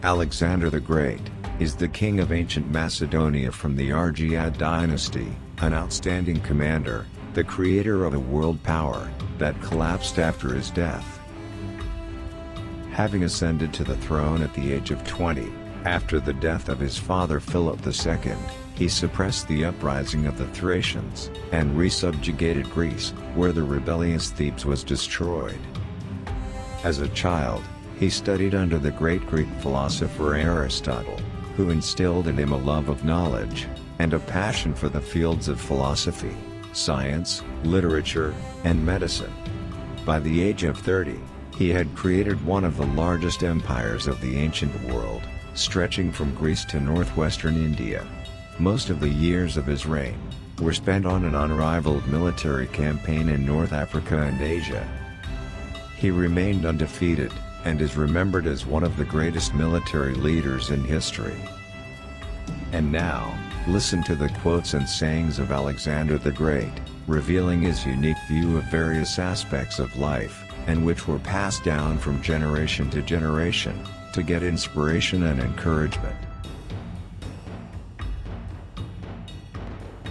Alexander the Great is the king of ancient Macedonia from the Argead dynasty, an outstanding commander, the creator of a world power that collapsed after his death. Having ascended to the throne at the age of 20, after the death of his father Philip II, he suppressed the uprising of the Thracians, and re-subjugated Greece, where the rebellious Thebes was destroyed. As a child, he studied under the great Greek philosopher Aristotle, who instilled in him a love of knowledge, and a passion for the fields of philosophy, science, literature, and medicine. By the age of 30, he had created one of the largest empires of the ancient world, stretching from Greece to northwestern India. Most of the years of his reign were spent on an unrivaled military campaign in North Africa and Asia. He remained undefeated, and is remembered as one of the greatest military leaders in history. And now, listen to the quotes and sayings of Alexander the Great, revealing his unique view of various aspects of life, and which were passed down from generation to generation, to get inspiration and encouragement.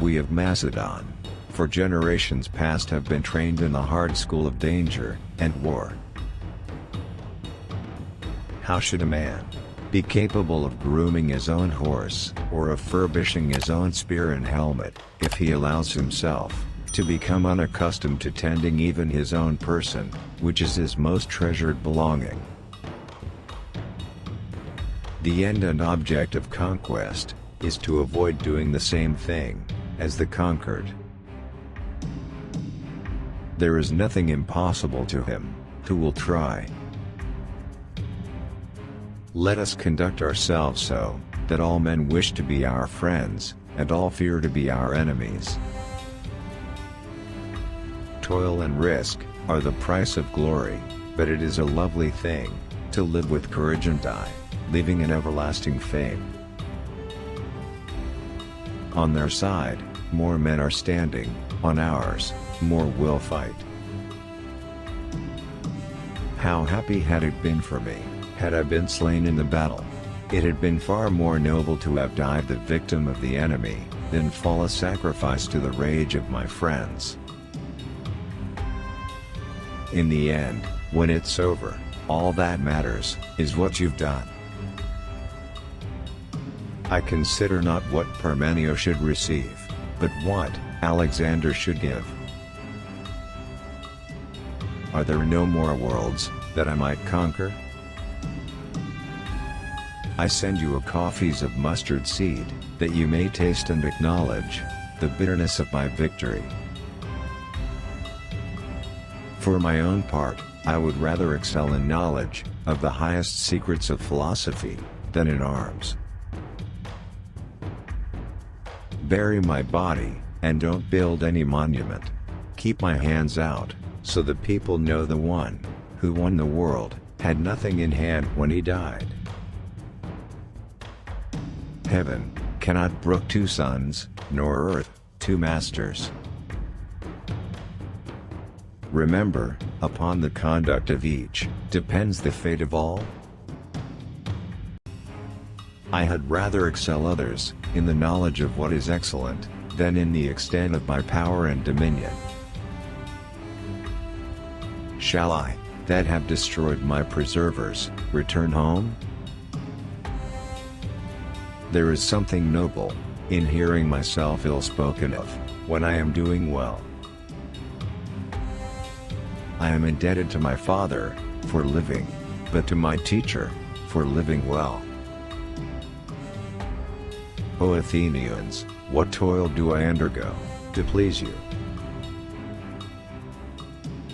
We of Macedon, for generations past, have been trained in the hard school of danger and war. How should a man be capable of grooming his own horse, or of furbishing his own spear and helmet, if he allows himself to become unaccustomed to tending even his own person, which is his most treasured belonging? The end and object of conquest is to avoid doing the same thing as the conquered. There is nothing impossible to him who will try. Let us conduct ourselves so that all men wish to be our friends, and all fear to be our enemies. Toil and risk are the price of glory, but it is a lovely thing to live with courage and die, leaving an everlasting fame. On their side, more men are standing; on ours, more will fight. How happy had it been for me, had I been slain in the battle! It had been far more noble to have died the victim of the enemy, than fall a sacrifice to the rage of my friends. In the end, when it's over, all that matters is what you've done. I consider not what Parmenio should receive, but what Alexander should give. Are there no more worlds that I might conquer? I send you a coffees of mustard seed, that you may taste and acknowledge the bitterness of my victory. For my own part, I would rather excel in knowledge of the highest secrets of philosophy than in arms. Bury my body, and don't build any monument. Keep my hands out, so the people know the one who won the world had nothing in hand when he died. Heaven cannot brook two sons, nor earth two masters. Remember, upon the conduct of each depends the fate of all. I had rather excel others in the knowledge of what is excellent, than in the extent of my power and dominion. Shall I, that have destroyed my preservers, return home? There is something noble in hearing myself ill spoken of, when I am doing well. I am indebted to my father for living, but to my teacher for living well. O Athenians, what toil do I undergo to please you?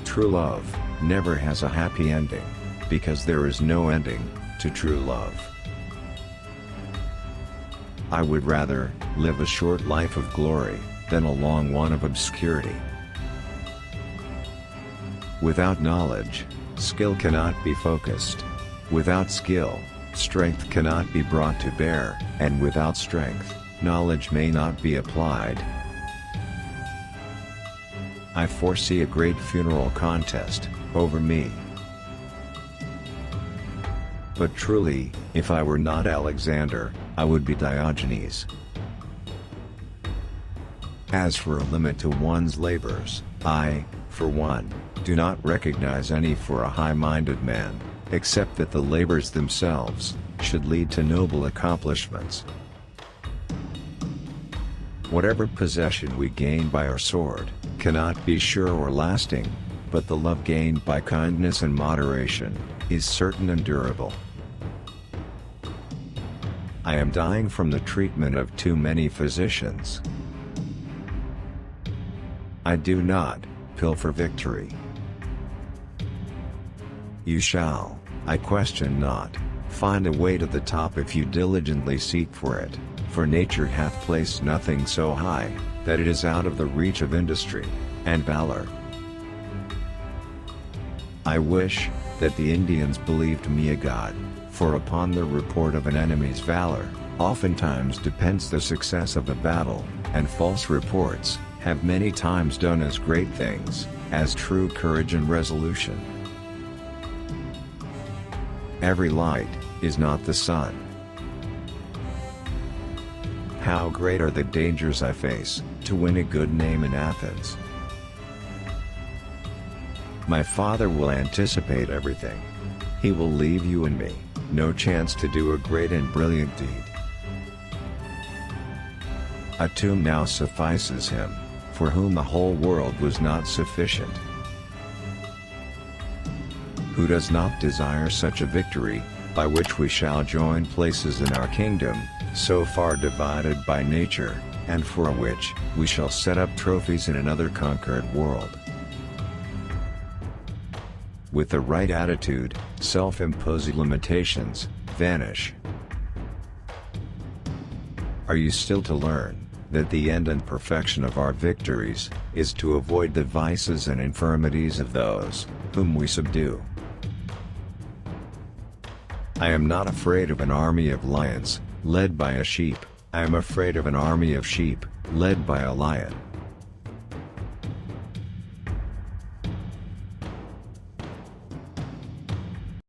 True love never has a happy ending, because there is no ending to true love. I would rather live a short life of glory than a long one of obscurity. Without knowledge, skill cannot be focused. Without skill, strength cannot be brought to bear, and without strength, knowledge may not be applied. I foresee a great funeral contest over me. But truly, if I were not Alexander, I would be Diogenes. As for a limit to one's labors, I, for one, do not recognize any for a high-minded man, except that the labors themselves should lead to noble accomplishments. Whatever possession we gain by our sword cannot be sure or lasting, but the love gained by kindness and moderation is certain and durable. I am dying from the treatment of too many physicians. I do not pilfer victory. You shall, I question not, find a way to the top if you diligently seek for it, for nature hath placed nothing so high, that it is out of the reach of industry and valor. I wish that the Indians believed me a god, for upon the report of an enemy's valor, oftentimes depends the success of a battle, and false reports have many times done as great things as true courage and resolution. Every light is not the sun. How great are the dangers I face to win a good name in Athens. My father will anticipate everything. He will leave you and me no chance to do a great and brilliant deed. A tomb now suffices him, for whom the whole world was not sufficient. Who does not desire such a victory, by which we shall join places in our kingdom, so far divided by nature, and for which we shall set up trophies in another conquered world? With the right attitude, self-imposed limitations vanish. Are you still to learn that the end and perfection of our victories is to avoid the vices and infirmities of those whom we subdue? I am not afraid of an army of lions led by a sheep. I am afraid of an army of sheep led by a lion.